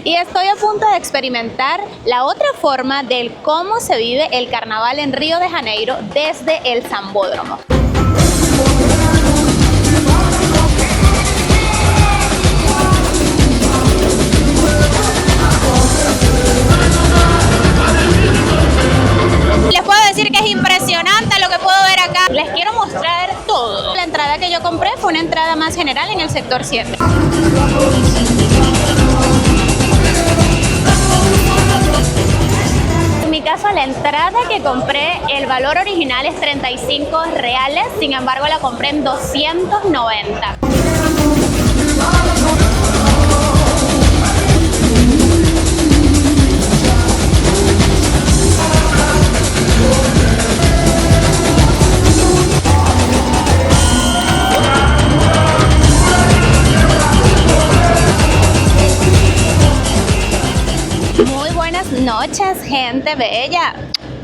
Y estoy a punto de experimentar la otra forma del cómo se vive el carnaval en Río de Janeiro desde el Sambódromo. Les puedo decir que es impresionante lo que puedo ver acá. Les quiero mostrar todo. La entrada que yo compré fue una entrada más general en el sector 7. En mi caso, la entrada que compré, el valor original es 35 reales, sin embargo la compré en 290. Buenas noches, gente bella.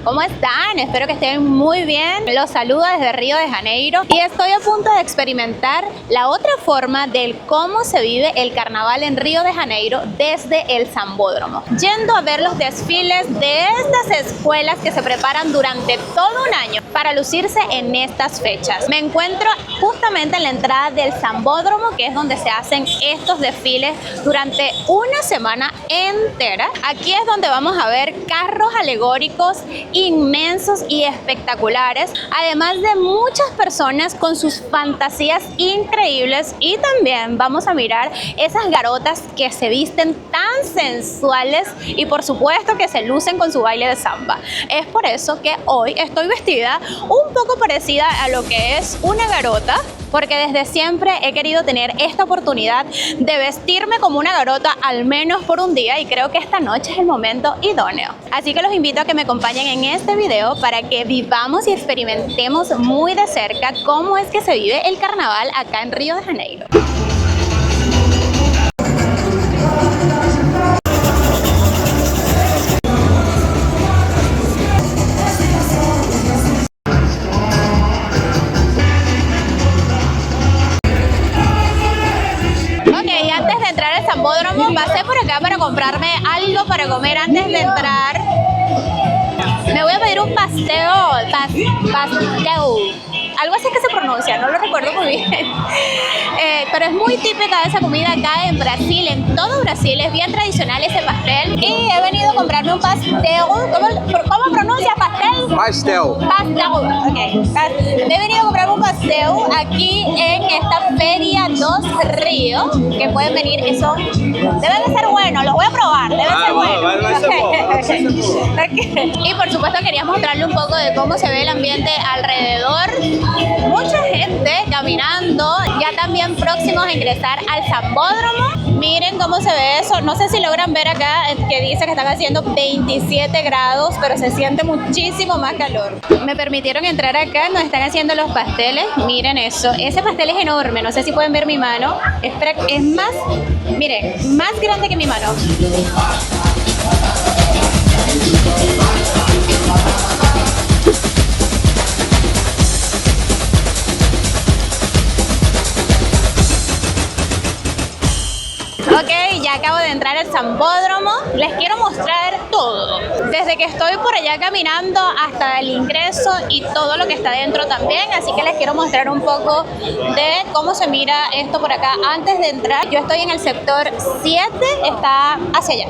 ¿Cómo están? Espero que estén muy bien. Los saludo desde Río de Janeiro y estoy a punto de experimentar la otra forma del cómo se vive el carnaval en Río de Janeiro desde el Sambódromo. Yendo a ver los desfiles de estas escuelas que se preparan durante todo un año para lucirse en estas fechas. Me encuentro justamente en la entrada del Sambódromo, que es donde se hacen estos desfiles durante una semana entera. Aquí es donde vamos a ver carros alegóricos inmensos y espectaculares, además de muchas personas con sus fantasías increíbles, y también vamos a mirar esas garotas que se visten tan sensuales y por supuesto que se lucen con su baile de samba. Es por eso que hoy estoy vestida un poco parecida a lo que es una garota, porque desde siempre he querido tener esta oportunidad de vestirme como una garota al menos por un día, y creo que esta noche es el momento idóneo. Así que los invito a que me acompañen en este video para que vivamos y experimentemos muy de cerca cómo es que se vive el carnaval acá en Río de Janeiro. Pasé por acá para comprarme algo para comer antes de entrar. Me voy a pedir un pastel, algo así que se pronuncia, no lo recuerdo muy bien. Pero es muy típica de esa comida acá en Brasil, en todo Brasil es bien tradicional ese pastel. Y he venido a comprarme un pastel. ¿Cómo pronuncia pastel? Pastel. Pastel, ok. He venido a comprarme un pastel aquí en esta Feria dos Río, que pueden venir, eso debe de ser bueno, lo voy a probar, debe ser bueno. Y por supuesto quería mostrarle un poco de cómo se ve el ambiente alrededor. Mucha gente caminando, ya también próximos a ingresar al Sambódromo. Miren cómo se ve eso, no sé si logran ver acá que dice que están haciendo 27 grados, pero se siente muchísimo más calor. Me permitieron entrar acá, nos están haciendo los pasteles, miren eso, ese pastel es enorme, no sé si pueden ver mi mano, es más, miren, más grande que mi mano. Ok, ya acabo de entrar al Sambódromo. Les quiero mostrar todo. Desde que estoy por allá caminando hasta el ingreso y todo lo que está dentro también. Así que les quiero mostrar un poco de cómo se mira esto por acá antes de entrar. Yo estoy en el sector 7, está hacia allá.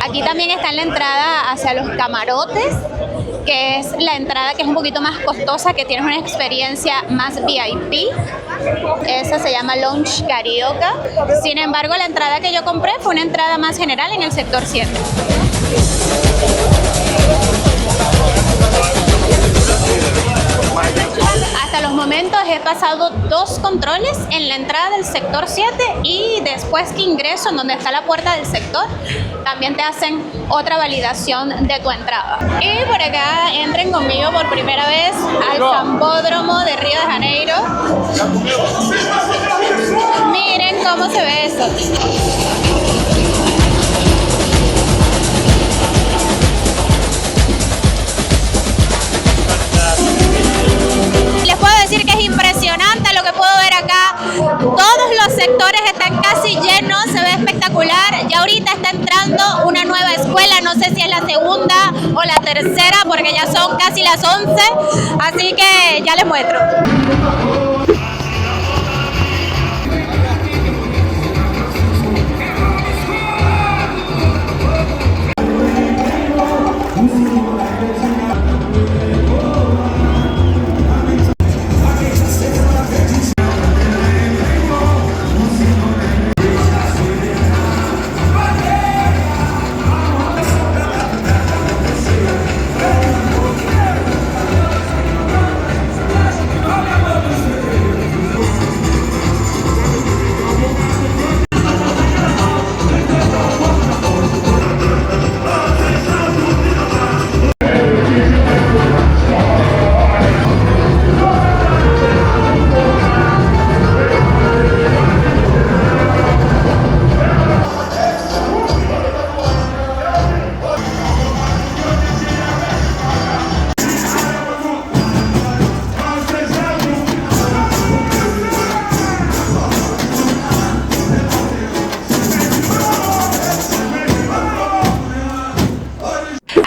Aquí también está en la entrada hacia los camarotes, que es la entrada que es un poquito más costosa, que tienes una experiencia más VIP. Esa se llama Lounge Carioca. Sin embargo, la entrada que yo compré fue una entrada más general en el sector 7. Hasta los momentos he pasado 2 controles en la entrada del sector 7 y después que ingreso en donde está la puerta del sector, también te hacen otra validación de tu entrada. Y por acá entren conmigo por primera vez al Sambódromo de Río de Janeiro. Miren cómo se ve eso. Les puedo decir que es impresionante lo que puedo ver acá. Todos los sectores están casi llenos, se ve espectacular. Ya ahorita está entrando escuela, no sé si es la segunda o la tercera, porque ya son casi las 11, así que ya les muestro.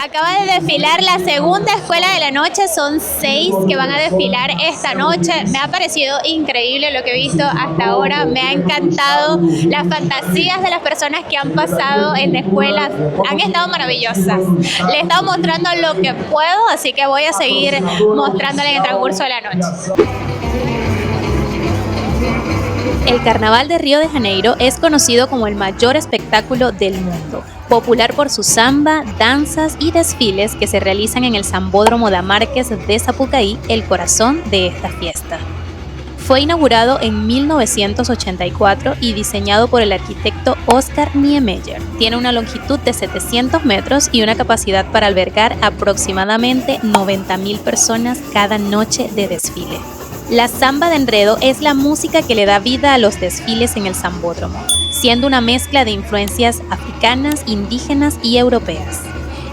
Acaba de desfilar la segunda escuela de la noche, son 6 que van a desfilar esta noche. Me ha parecido increíble lo que he visto hasta ahora, me ha encantado las fantasías de las personas que han pasado en la escuela, han estado maravillosas. Les he estado mostrando lo que puedo, así que voy a seguir mostrándole en el transcurso de la noche. El Carnaval de Río de Janeiro es conocido como el mayor espectáculo del mundo, popular por su samba, danzas y desfiles que se realizan en el Sambódromo da Marques de Sapucaí, el corazón de esta fiesta. Fue inaugurado en 1984 y diseñado por el arquitecto Oscar Niemeyer. Tiene una longitud de 700 metros y una capacidad para albergar aproximadamente 90.000 personas cada noche de desfile. La samba de enredo es la música que le da vida a los desfiles en el Sambódromo, siendo una mezcla de influencias africanas, indígenas y europeas.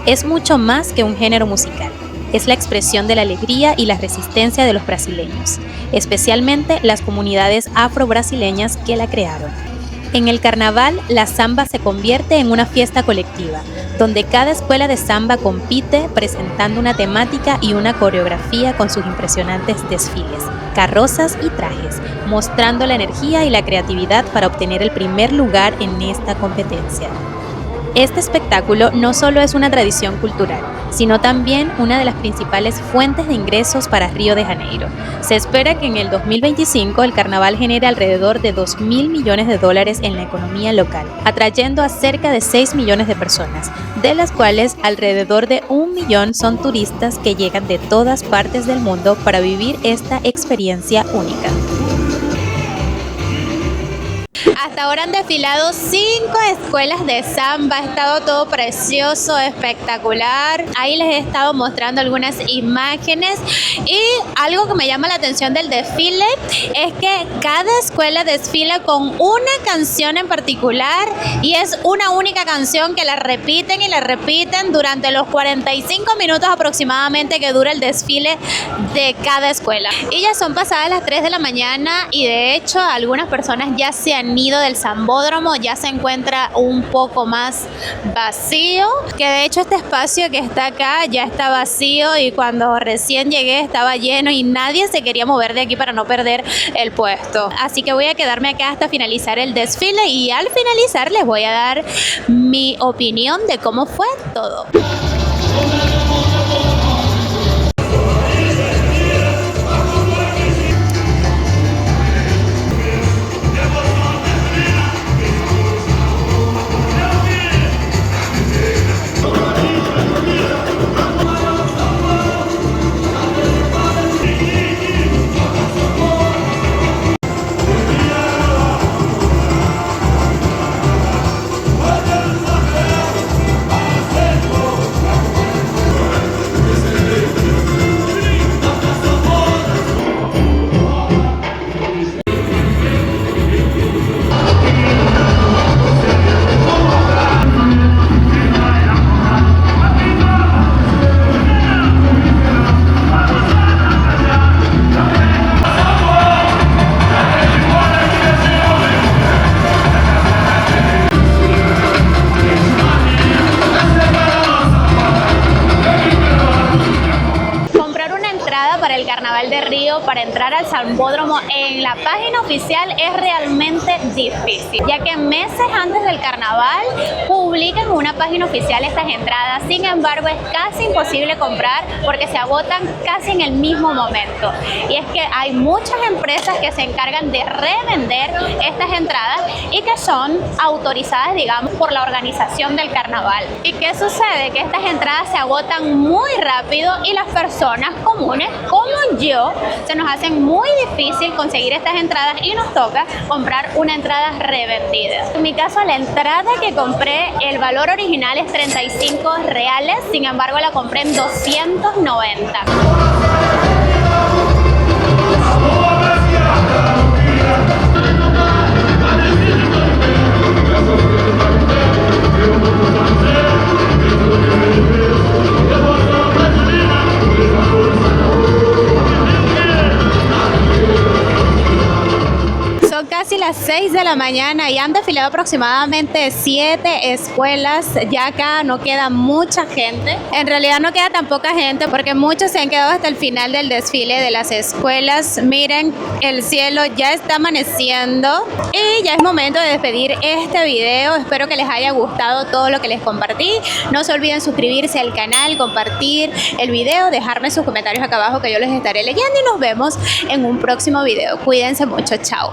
Es mucho más que un género musical, es la expresión de la alegría y la resistencia de los brasileños, especialmente las comunidades afro-brasileñas que la crearon. En el carnaval, la samba se convierte en una fiesta colectiva, donde cada escuela de samba compite presentando una temática y una coreografía con sus impresionantes desfiles, carrozas y trajes, mostrando la energía y la creatividad para obtener el primer lugar en esta competencia. Este espectáculo no solo es una tradición cultural, sino también una de las principales fuentes de ingresos para Río de Janeiro. Se espera que en el 2025 el carnaval genere alrededor de $2.000 millones en la economía local, atrayendo a cerca de 6 millones de personas, de las cuales alrededor de 1 millón son turistas que llegan de todas partes del mundo para vivir esta experiencia única. Hasta ahora han desfilado 5 escuelas de samba, ha estado todo precioso, espectacular. Ahí les he estado mostrando algunas imágenes y algo que me llama la atención del desfile es que cada escuela desfila con una canción en particular y es una única canción que la repiten y la repiten durante los 45 minutos aproximadamente que dura el desfile de cada escuela. Y ya son pasadas las 3 de la mañana y de hecho algunas personas ya se han ido del Sambódromo, ya se encuentra un poco más vacío, que de hecho este espacio que está acá ya está vacío y cuando recién llegué estaba lleno y nadie se quería mover de aquí para no perder el puesto. Así que voy a quedarme acá hasta finalizar el desfile y al finalizar les voy a dar mi opinión de cómo fue todo. filo para entrar al Sambódromo en la página oficial es realmente difícil, ya que meses antes del carnaval publican en una página oficial estas entradas. Sin embargo, es casi imposible comprar porque se agotan casi en el mismo momento. Y es que hay muchas empresas que se encargan de revender estas entradas y que son autorizadas, digamos, por la organización del carnaval. ¿Y qué sucede? Que estas entradas se agotan muy rápido y las personas comunes, como yo, se nos hacen muy difícil conseguir estas entradas y nos toca comprar una entrada revendida. En mi caso, la entrada que compré, el valor original es 35 reales, sin embargo la compré en 290. Son casi las 6 de la mañana y han desfilado aproximadamente 7 escuelas. Ya acá no queda mucha gente. En realidad no queda tan poca gente porque muchos se han quedado hasta el final del desfile de las escuelas. Miren, el cielo ya está amaneciendo y ya es momento de despedir este video. Espero que les haya gustado todo lo que les compartí. No se olviden suscribirse al canal, compartir el video, dejarme sus comentarios acá abajo que yo les estaré leyendo y nos vemos en un próximo video. Cuídense mucho, chao.